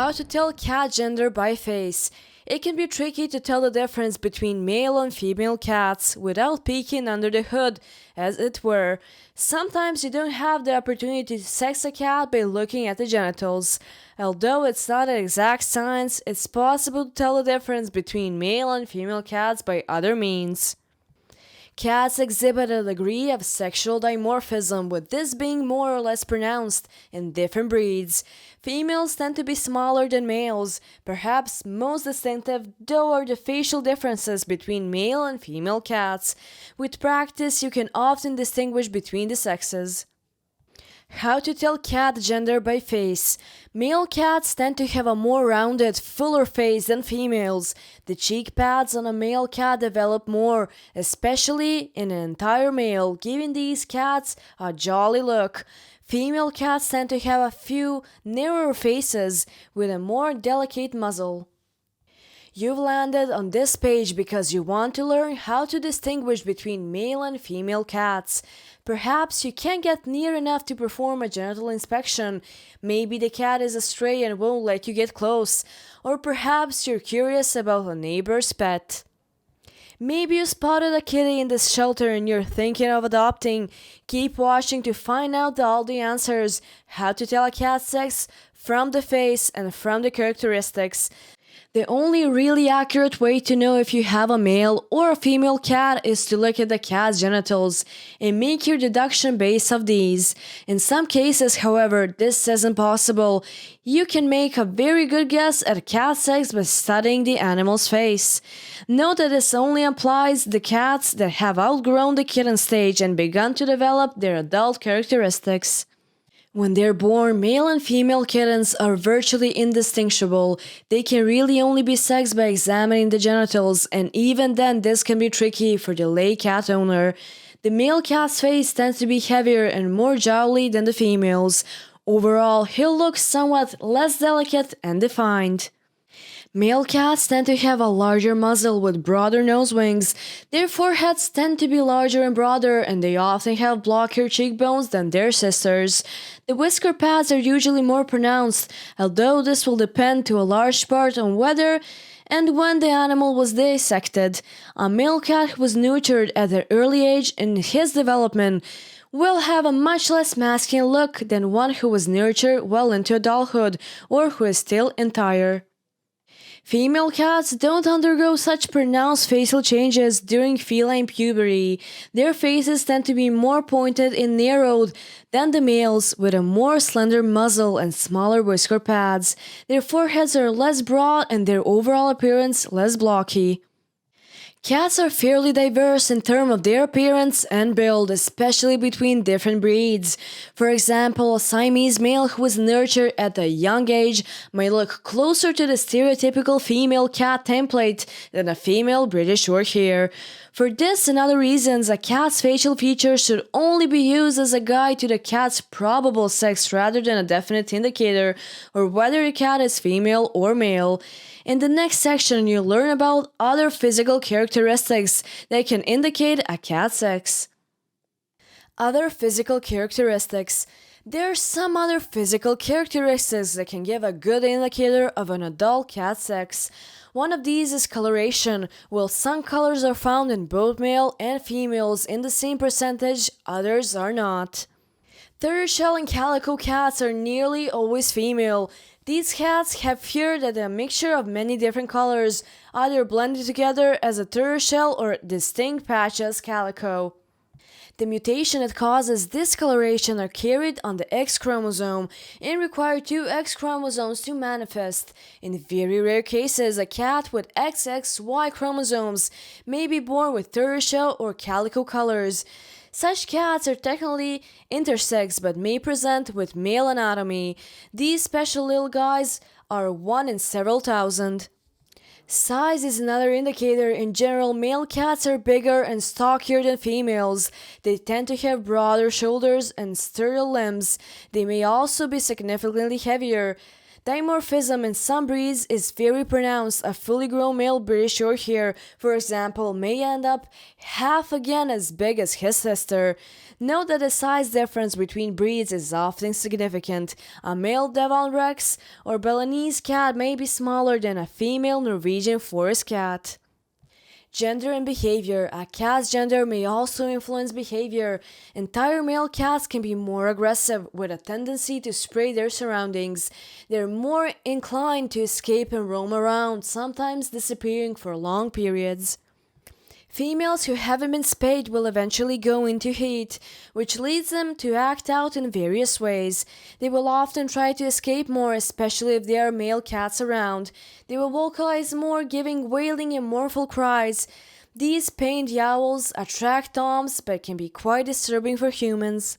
How to tell cat gender by face. It can be tricky to tell the difference between male and female cats without peeking under the hood, as it were. Sometimes you don't have the opportunity to sex a cat by looking at the genitals. Although it's not an exact science, it's possible to tell the difference between male and female cats by other means. Cats exhibit a degree of sexual dimorphism, with this being more or less pronounced in different breeds. Females tend to be smaller than males. Perhaps most distinctive, though, are the facial differences between male and female cats. With practice, you can often distinguish between the sexes. How to tell cat gender by face. Male cats tend to have a more rounded, fuller face than females. The cheek pads on a male cat develop more, especially in an entire male, giving these cats a jolly look. Female cats tend to have a few narrower faces with a more delicate muzzle. You've landed on this page because you want to learn how to distinguish between male and female cats. Perhaps you can't get near enough to perform a genital inspection. Maybe the cat is a stray and won't let you get close. Or perhaps you're curious about a neighbor's pet. Maybe you spotted a kitty in this shelter and you're thinking of adopting. Keep watching to find out all the answers. How to tell a cat's sex from the face and from the characteristics. The only really accurate way to know if you have a male or a female cat is to look at the cat's genitals and make your deduction based off these. In some cases, however, this isn't possible. You can make a very good guess at cat sex by studying the animal's face. Note that this only applies to cats that have outgrown the kitten stage and begun to develop their adult characteristics. When they're born, male and female kittens are virtually indistinguishable. They can really only be sexed by examining the genitals, and even then this can be tricky for the lay cat owner. The male cat's face tends to be heavier and more jowly than the female's. Overall, he'll look somewhat less delicate and defined. Male cats tend to have a larger muzzle with broader nose wings. Their foreheads tend to be larger and broader, and they often have blockier cheekbones than their sisters. The whisker pads are usually more pronounced, although this will depend to a large part on whether and when the animal was dissected. A male cat who was nurtured at an early age in his development will have a much less masculine look than one who was nurtured well into adulthood or who is still entire. Female cats don't undergo such pronounced facial changes during feline puberty. Their faces tend to be more pointed and narrowed than the males, with a more slender muzzle and smaller whisker pads. Their foreheads are less broad and their overall appearance less blocky. Cats are fairly diverse in terms of their appearance and build, especially between different breeds. For example, a Siamese male who was nurtured at a young age might look closer to the stereotypical female cat template than a female British Shorthair. For this and other reasons, a cat's facial features should only be used as a guide to the cat's probable sex rather than a definite indicator or whether the cat is female or male. In the next section, you'll learn about other physical characteristics that can indicate a cat's sex. Other physical characteristics. There are some other physical characteristics that can give a good indicator of an adult cat's sex. One of these is coloration. While some colors are found in both male and females in the same percentage, others are not. Tortoiseshell and calico cats are nearly always female. These cats have fur that are a mixture of many different colors, either blended together as a tortoiseshell or distinct patches calico. The mutation that causes discoloration are carried on the X chromosome and require two X chromosomes to manifest. In very rare cases, a cat with XXY chromosomes may be born with tortoiseshell or calico colors. Such cats are technically intersex but may present with male anatomy. These special little guys are one in several thousand. Size is another indicator. In general, male cats are bigger and stockier than females. They tend to have broader shoulders and sturdier limbs. They may also be significantly heavier. Dimorphism in some breeds is very pronounced. A fully grown male British Shorthair, for example, may end up half again as big as his sister. Note that the size difference between breeds is often significant. A male Devon Rex or Balinese cat may be smaller than a female Norwegian forest cat. Gender and behavior. A cat's gender may also influence behavior. Entire male cats can be more aggressive, with a tendency to spray their surroundings. They're more inclined to escape and roam around, sometimes disappearing for long periods. Females who haven't been spayed will eventually go into heat, which leads them to act out in various ways. They will often try to escape more, especially if there are male cats around. They will vocalize more, giving wailing and mournful cries. These pained yowls attract toms, but can be quite disturbing for humans.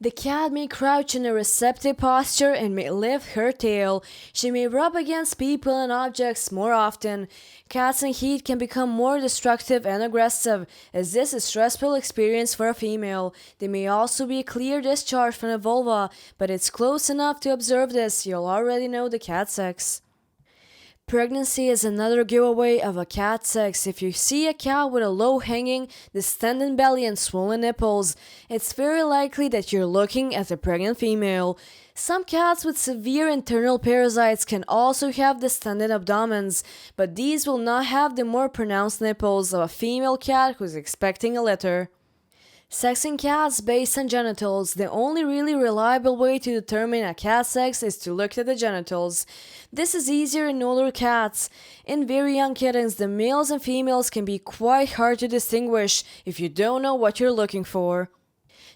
The cat may crouch in a receptive posture and may lift her tail. She may rub against people and objects more often. Cats in heat can become more destructive and aggressive, as this is a stressful experience for a female. There may also be a clear discharge from the vulva, but it's close enough to observe this. You'll already know the cat's sex. Pregnancy is another giveaway of a cat's sex. If you see a cat with a low-hanging, distended belly and swollen nipples, it's very likely that you're looking at a pregnant female. Some cats with severe internal parasites can also have distended abdomens, but these will not have the more pronounced nipples of a female cat who's expecting a litter. Sexing cats based on genitals. The only really reliable way to determine a cat's sex is to look at the genitals. This is easier in older cats. In very young kittens, the males and females can be quite hard to distinguish if you don't know what you're looking for.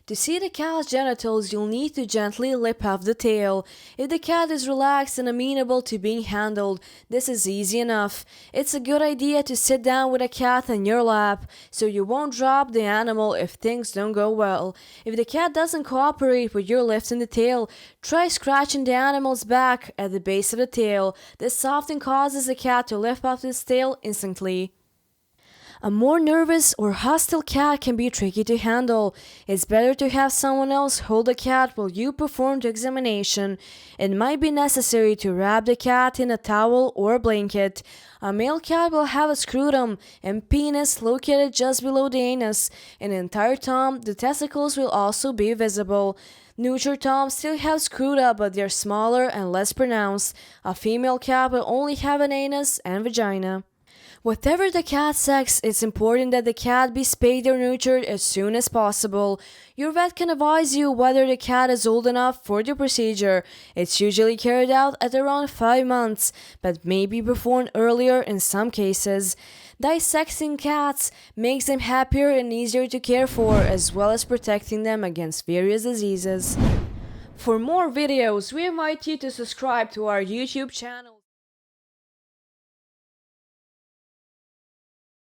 To see the cat's genitals, you'll need to gently lip off the tail. If the cat is relaxed and amenable to being handled, this is easy enough. It's a good idea to sit down with a cat in your lap, so you won't drop the animal if things don't go well. If the cat doesn't cooperate with your lifting the tail, try scratching the animal's back at the base of the tail. This often causes the cat to lift off its tail instantly. A more nervous or hostile cat can be tricky to handle. It's better to have someone else hold the cat while you perform the examination. It might be necessary to wrap the cat in a towel or a blanket. A male cat will have a scrotum and penis located just below the anus. In the entire tom, the testicles will also be visible. Neuter toms still have scrota, but they're smaller and less pronounced. A female cat will only have an anus and vagina. Whatever the cat's sex, it's important that the cat be spayed or neutered as soon as possible. Your vet can advise you whether the cat is old enough for the procedure. It's usually carried out at around 5 months, but may be performed earlier in some cases. Dissecting cats makes them happier and easier to care for, as well as protecting them against various diseases. For more videos, we invite you to subscribe to our YouTube channel.